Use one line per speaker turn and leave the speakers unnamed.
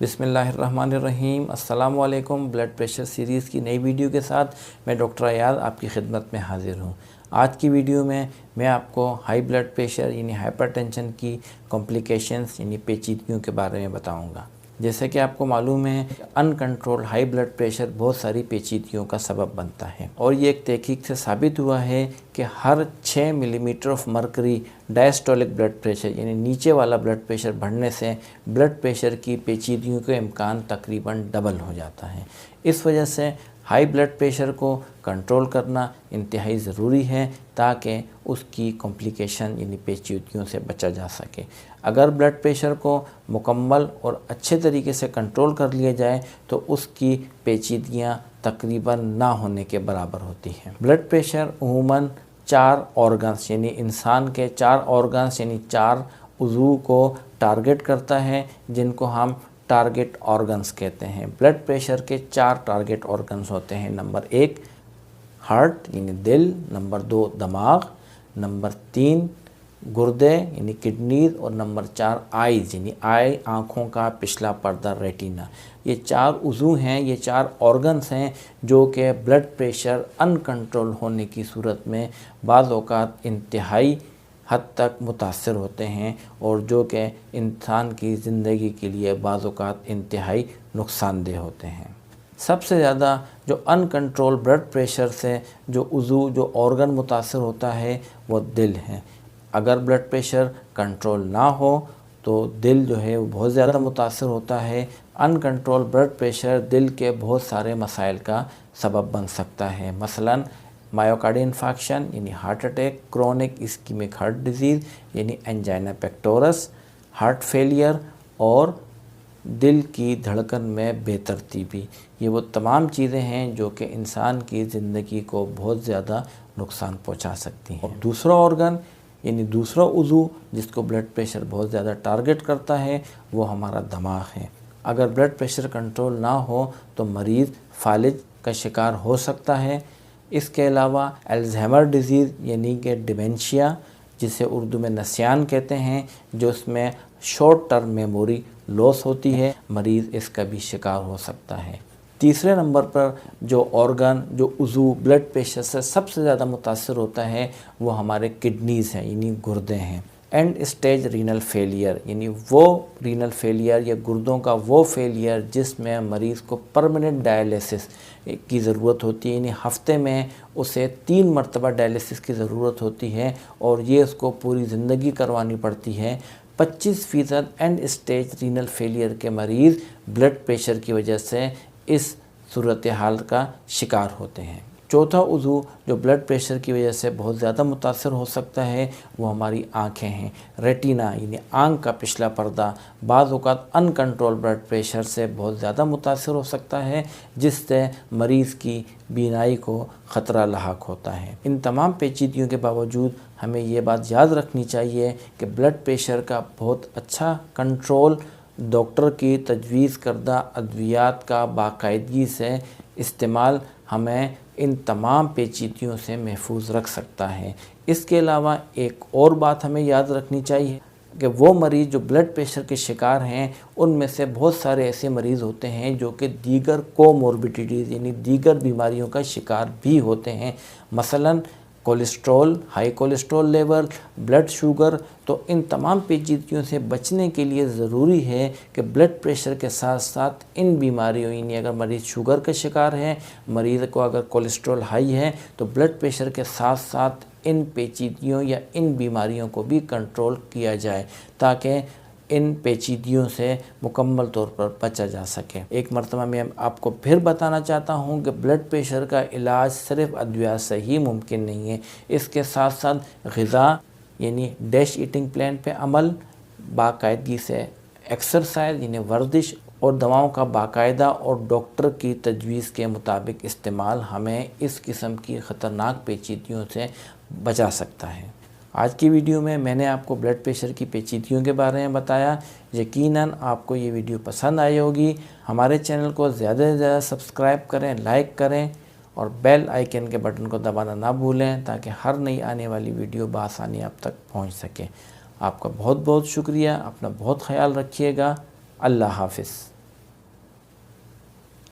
बिस्मिल्लाहिर्रहमानिर्रहीम। अस्सलाम वालेकुम। ब्लड प्रेशर सीरीज़ की नई वीडियो के साथ मैं डॉक्टर अयाज आपकी खिदमत में हाज़िर हूँ। आज की वीडियो में मैं आपको हाई ब्लड प्रेशर यानी हाइपरटेंशन की कॉम्प्लिकेशंस यानी पेचीदगियों के बारे में बताऊँगा। जैसे कि आपको मालूम है, अनकंट्रोल्ड हाई ब्लड प्रेशर बहुत सारी पेचीदगियों का सबब बनता है और ये एक तहकीक से साबित हुआ है कि हर 6 millimetre of mercury diastolic blood pressure यानी नीचे वाला ब्लड प्रेशर बढ़ने से ब्लड प्रेशर की पेचीदगियों का इम्कान तकरीबन डबल हो जाता है। इस वजह से हाई ब्लड प्रेशर को कंट्रोल करना इंतहाई ज़रूरी है ताकि उसकी कॉम्प्लिकेशन यानी पेचीदगियों से बचा जा सके। अगर ब्लड प्रेशर को मुकम्मल और अच्छे तरीके से कंट्रोल कर लिया जाए तो उसकी पेचीदगियाँ तकरीबन ना होने के बराबर होती हैं। ब्लड प्रेशर अमूमन 4 ऑर्गन्स यानी इंसान के 4 ऑर्गन्स यानी 4 उज़ू को टारगेट करता है, जिनको हम टारगेट ऑर्गन्स कहते हैं। ब्लड प्रेशर के 4 टारगेट ऑर्गन्स होते हैं। नंबर 1 हार्ट यानी दिल, नंबर 2 दिमाग, नंबर 3 गुर्दे यानी किडनीज और नंबर 4 आइज़ यानी आँखों का पिछला पर्दा रेटिना। ये 4 उज़ू हैं, ये 4 ऑर्गन्स हैं जो कि ब्लड प्रेशर अनकंट्रोल होने की सूरत में बाज़ औक़ात इंतहाई हद तक मुतासर होते हैं और जो कि इंसान की ज़िंदगी के लिए बाज़ औक़ात इंतहाई नुकसानदेह होते हैं। सबसे ज़्यादा जो अनकंट्रोल ब्लड प्रेशर से जो उज़ू जो ऑर्गन मुतासर होता है वो दिल है। अगर ब्लड प्रेशर कंट्रोल ना हो तो दिल जो है वो बहुत ज़्यादा मुतासर होता है। अनकंट्रोल ब्लड प्रेशर दिल के बहुत सारे मसाइल का सबब बन सकता है, मसलन मायोकार्डियल इन्फार्क्शन यानी heart attack, chronic ischaemic heart disease यानी एंजाइना पेक्टोरस, हार्ट फेलियर और दिल की धड़कन में बेतरतीबी। ये वो तमाम चीज़ें हैं जो कि इंसान की ज़िंदगी को बहुत ज़्यादा नुकसान पहुंचा सकती हैं। और दूसरा ऑर्गन यानी दूसरा उज़ू जिसको ब्लड प्रेशर बहुत ज़्यादा टारगेट करता है वो हमारा दिमाग है। अगर ब्लड प्रेशर कंट्रोल ना हो तो मरीज़ फालिज का शिकार हो सकता है। इसके अलावा अल्ज़ाइमर डिज़ीज़ यानी कि डिमेंशिया, जिसे उर्दू में नस्यान कहते हैं, जो इसमें शॉर्ट टर्म मेमोरी लॉस होती है, मरीज़ इसका भी शिकार हो सकता है। तीसरे नंबर पर जो ऑर्गन जो उज़ू ब्लड प्रेशर से सबसे ज़्यादा मुतासर होता है वो हमारे किडनीज़ हैं यानी गुर्दे हैं। एंड स्टेज रीनल फेलियर यानी वो रीनल फेलियर या गुर्दों का वो फेलियर जिसमें मरीज़ को परमानेंट डायलिसिस की ज़रूरत होती है, यानी हफ्ते में उसे 3 मरतबा डायलिसिस की ज़रूरत होती है और ये उसको पूरी ज़िंदगी करवानी पड़ती है। 25% एंड स्टेज रीनल फेलियर के मरीज़ ब्लड प्रेशर की वजह से इस सूरत हाल का शिकार होते हैं। चौथा उज़ू जो ब्लड प्रेशर की वजह से बहुत ज़्यादा मुतासर हो सकता है वो हमारी आँखें हैं। रेटिना यानी आँख का पिछला पर्दा बाज़ औक़ात अनकंट्रोल ब्लड प्रेशर से बहुत ज़्यादा मुतासर हो सकता है, जिससे मरीज़ की बीनाई को ख़तरा लाहक होता है। इन तमाम पेचीदगियों के बावजूद हमें ये बात याद रखनी चाहिए कि ब्लड प्रेशर का बहुत अच्छा कंट्रोल डॉक्टर की तजवीज़ करदा अद्वियात का बाकायदगी से इस्तेमाल हमें इन तमाम पेचीदगियों से महफूज रख सकता है। इसके अलावा एक और बात हमें याद रखनी चाहिए कि वो मरीज़ जो ब्लड प्रेशर के शिकार हैं उनमें से बहुत सारे ऐसे मरीज़ होते हैं जो कि दीगर कोमॉर्बिडिटीज़ यानी दीगर बीमारियों का शिकार भी होते हैं, मसलन cholesterol, high cholesterol level, blood sugar. तो इन तमाम पेचीदगियों से बचने के लिए ज़रूरी है कि ब्लड प्रेशर के साथ साथ इन बीमारियों यानी अगर मरीज़ शुगर का शिकार है, मरीज़ को अगर कोलेस्ट्रॉल हाई है तो ब्लड प्रेशर के साथ साथ इन पेचीदगियों या इन बीमारियों को भी कंट्रोल किया जाए ताकि इन पेचीदगियों से मुकम्मल तौर पर बचा जा सके। एक मरतबा मैं आपको फिर बताना चाहता हूँ कि ब्लड प्रेशर का इलाज सिर्फ अद्वियात से ही मुमकिन नहीं है। इसके साथ साथ ग़िज़ा यानी डैश ईटिंग प्लान पे अमल, बाकायदगी से एक्सरसाइज यानी वर्जिश और दवाओं का बाकायदा और डॉक्टर की तजवीज़ के मुताबिक इस्तेमाल हमें इस किस्म की ख़तरनाक पेचीदगियों से बचा सकता है। आज की वीडियो में मैंने आपको ब्लड प्रेशर की पेचीदगियों के बारे में बताया। यकीनन आपको ये वीडियो पसंद आई होगी। हमारे चैनल को ज़्यादा से ज़्यादा सब्सक्राइब करें, लाइक करें और बेल आइकन के बटन को दबाना ना भूलें ताकि हर नई आने वाली वीडियो बआसानी आप तक पहुंच सके। आपका बहुत बहुत शुक्रिया। अपना बहुत ख्याल रखिएगा। अल्लाह हाफ़िज़।